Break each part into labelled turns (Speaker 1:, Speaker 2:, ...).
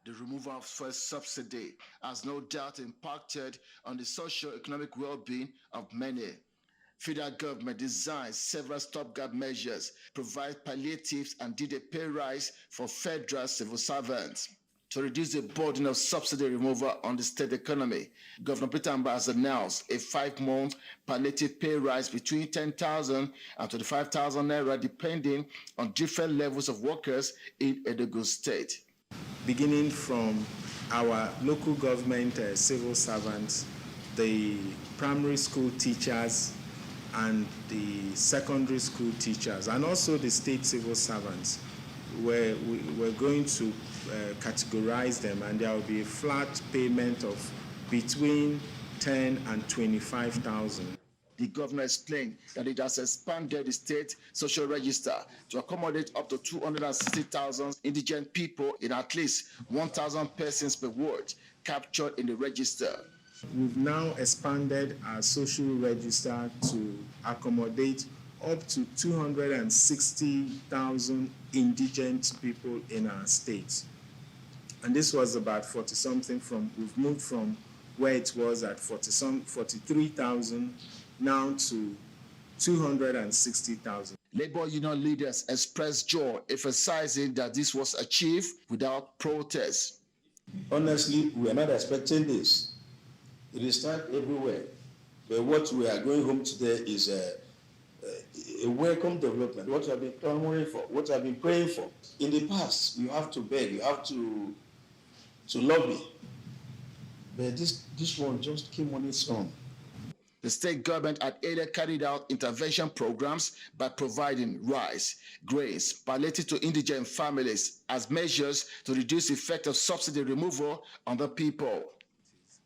Speaker 1: The removal of fuel subsidy has no doubt impacted on the socio-economic well-being of many. Federal government designed several stopgap measures, provide palliatives, and did a pay rise for federal civil servants. To reduce the burden of subsidy removal on the state economy, Governor Peter Mbah has announced a 5-month palliative pay rise between 10,000 and 25,000 naira, depending on different levels of workers in Enugu State.
Speaker 2: Beginning from our local government civil servants, the primary school teachers, and the secondary school teachers, and also the state civil servants, we're going to categorize them, and there will be a flat payment of between 10 and 25,000.
Speaker 1: The governor explained that it has expanded the state social register to accommodate up to 260,000 indigent people in at least 1,000 persons per ward captured in the register.
Speaker 2: We've now expanded our social register to accommodate up to 260,000 indigent people in our state. And this was about 40-something we've moved from where it was at 43,000 now to 260,000.
Speaker 1: Labor union leaders expressed joy, emphasizing that this was achieved without protest.
Speaker 3: Honestly, we are not expecting this. It is not everywhere. But what we are going home today is a welcome development. What I've been clamoring for, what I've been praying for. In the past, you have to beg, you have to lobby. But this one just came on its own.
Speaker 1: The state government had earlier carried out intervention programs by providing rice, grains, palliative to indigent families as measures to reduce the effect of subsidy removal on the people.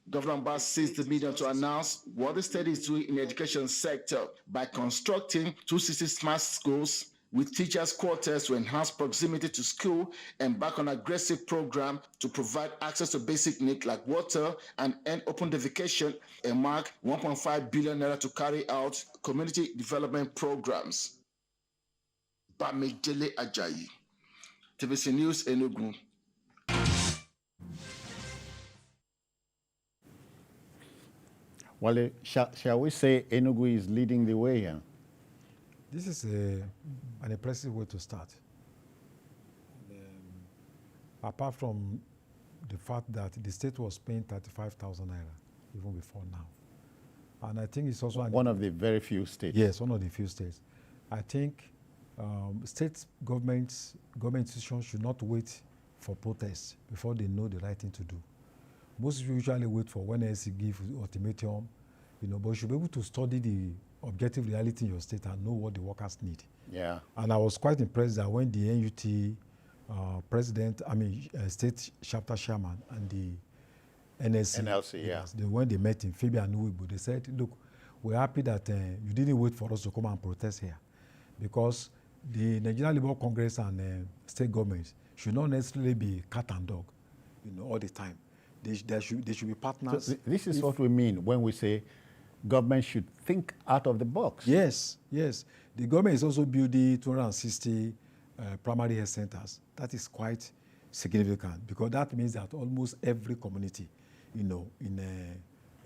Speaker 1: Governor Mbah seized the medium to announce what the state is doing in the education sector by constructing 260 smart schools with teachers' quarters to enhance proximity to school, and back on an aggressive program to provide access to basic needs like water and end open defecation, and mark 1.5 billion naira to carry out community development programs. Bamidele Ajayi, TVC News, Enugu.
Speaker 4: Well, shall we say Enugu is leading the way here?
Speaker 5: This is an impressive way to start. Apart from the fact that the state was paying 35,000 naira even before now. And I think it's also
Speaker 4: one of the very few states.
Speaker 5: Yes, one of the few states. I think state government institutions should not wait for protests before they know the right thing to do. Most usually wait for when NSC give ultimatum, but you should be able to study the objective reality in your state and know what the workers need.
Speaker 4: Yeah.
Speaker 5: And I was quite impressed that when the NUT state chapter chairman and the NLC, when they met in February and Uwibu, they said, look, we're happy that you didn't wait for us to come and protest here, because the Nigerian Labour Congress and state governments should not necessarily be cat and dog, all the time. They should be partners.
Speaker 4: So this is what we mean when we say government should think out of the box.
Speaker 5: Yes, yes. The government is also building 260 primary health centers. That is quite significant, because that means that almost every community, in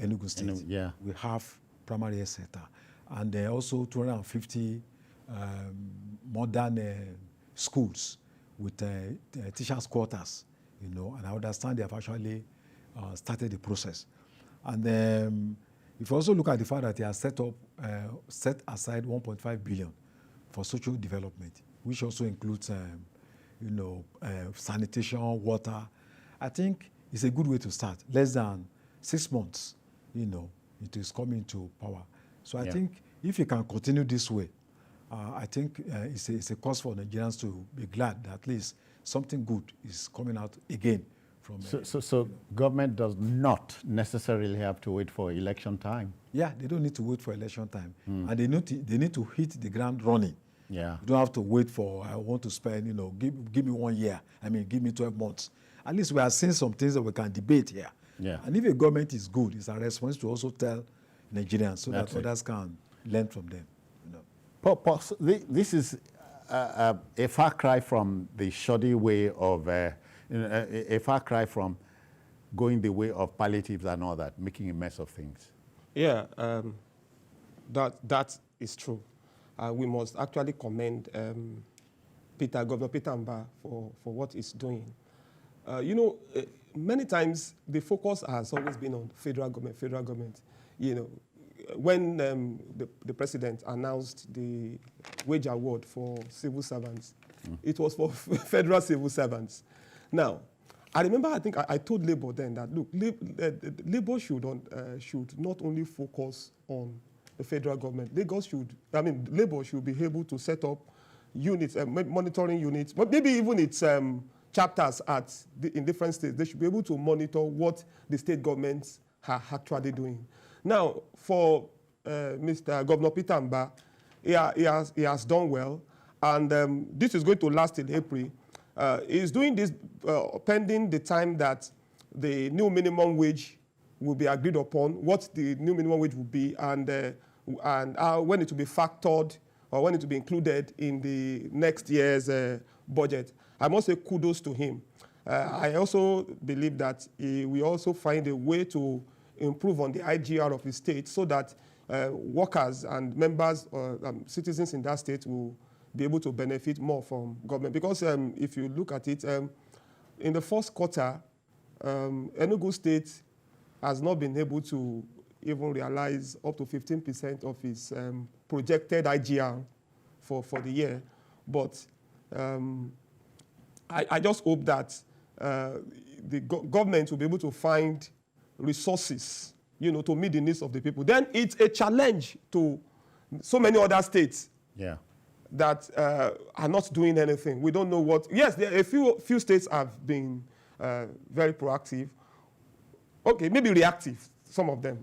Speaker 5: Enugu State, we have primary health center. And also 250 modern schools with teachers' quarters, and I understand they have actually started the process. And if you also look at the fact that they have set aside 1.5 billion for social development, which also includes, sanitation, water, I think it's a good way to start. Less than 6 months, it is coming to power. So I think if you can continue this way, I think it's a cause for Nigerians to be glad that at least something good is coming out again.
Speaker 4: So government does not necessarily have to wait for election time.
Speaker 5: Yeah, they don't need to wait for election time. And they need to hit the ground running.
Speaker 4: Yeah.
Speaker 5: You don't have to wait for, I want to spend, give me 1 year. Give me 12 months. At least we are seeing some things that we can debate here.
Speaker 4: Yeah.
Speaker 5: And if a government is good, it's our response to also tell Nigerians so that others can learn from them.
Speaker 4: This is a far cry from the shoddy way of a far cry from going the way of palliatives and all that, making a mess of things.
Speaker 6: Yeah, that is true. We must actually commend Governor Peter Mbah for what he's doing. Many times the focus has always been on federal government. When the president announced the wage award for civil servants, it was for federal civil servants. Now, I remember, I think I told Labour then that, look, Labour should not only focus on the federal government. Labour should be able to set up units, monitoring units, but maybe even its chapters in different states. They should be able to monitor what the state governments are actually doing. Now, for Mr. Governor Peter Mbah, he has done well, and this is going to last till April. He's doing this pending the time that the new minimum wage will be agreed upon, what the new minimum wage will be, and when it will be factored or when it will be included in the next year's budget. I must say kudos to him. I also believe that he will also find a way to improve on the IGR of his state so that workers and members or citizens in that state will be able to benefit more from government. Because if you look at it, in the first quarter, Enugu State has not been able to even realize up to 15% of its projected IGR for the year. But I just hope that the government will be able to find resources, to meet the needs of the people. Then it's a challenge to so many other states.
Speaker 4: Yeah.
Speaker 6: That are not doing anything. We don't know what. Yes, there are a few states have been very proactive. Okay, maybe reactive, some of them.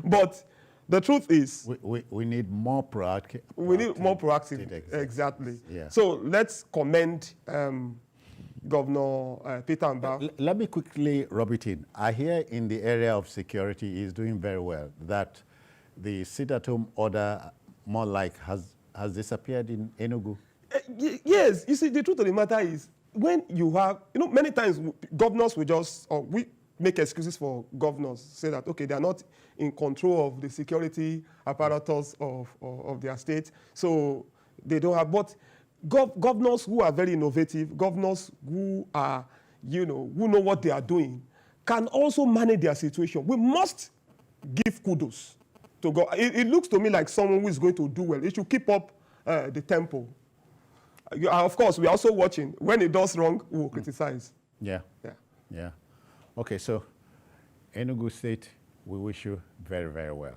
Speaker 6: But the truth is,
Speaker 4: we need more proactive.
Speaker 6: We need more proactive. Exactly.
Speaker 4: Yeah.
Speaker 6: So let's commend Governor Peter Mbah.
Speaker 4: Let me quickly rub it in. I hear in the area of security is doing very well. That the sit-at-home order, more like has disappeared in Enugu?
Speaker 6: Yes. You see, the truth of the matter is, when you have, many times governors will we make excuses for governors, say that, okay, they are not in control of the security apparatus of their state, so they don't have, but governors who are very innovative, governors who are, who know what they are doing, can also manage their situation. We must give kudos to God. It looks to me like someone who is going to do well. It should keep up the tempo. Of course, we are also watching. When it does wrong, we will criticize.
Speaker 4: Yeah. Okay, so Enugu State, we wish you very, very well.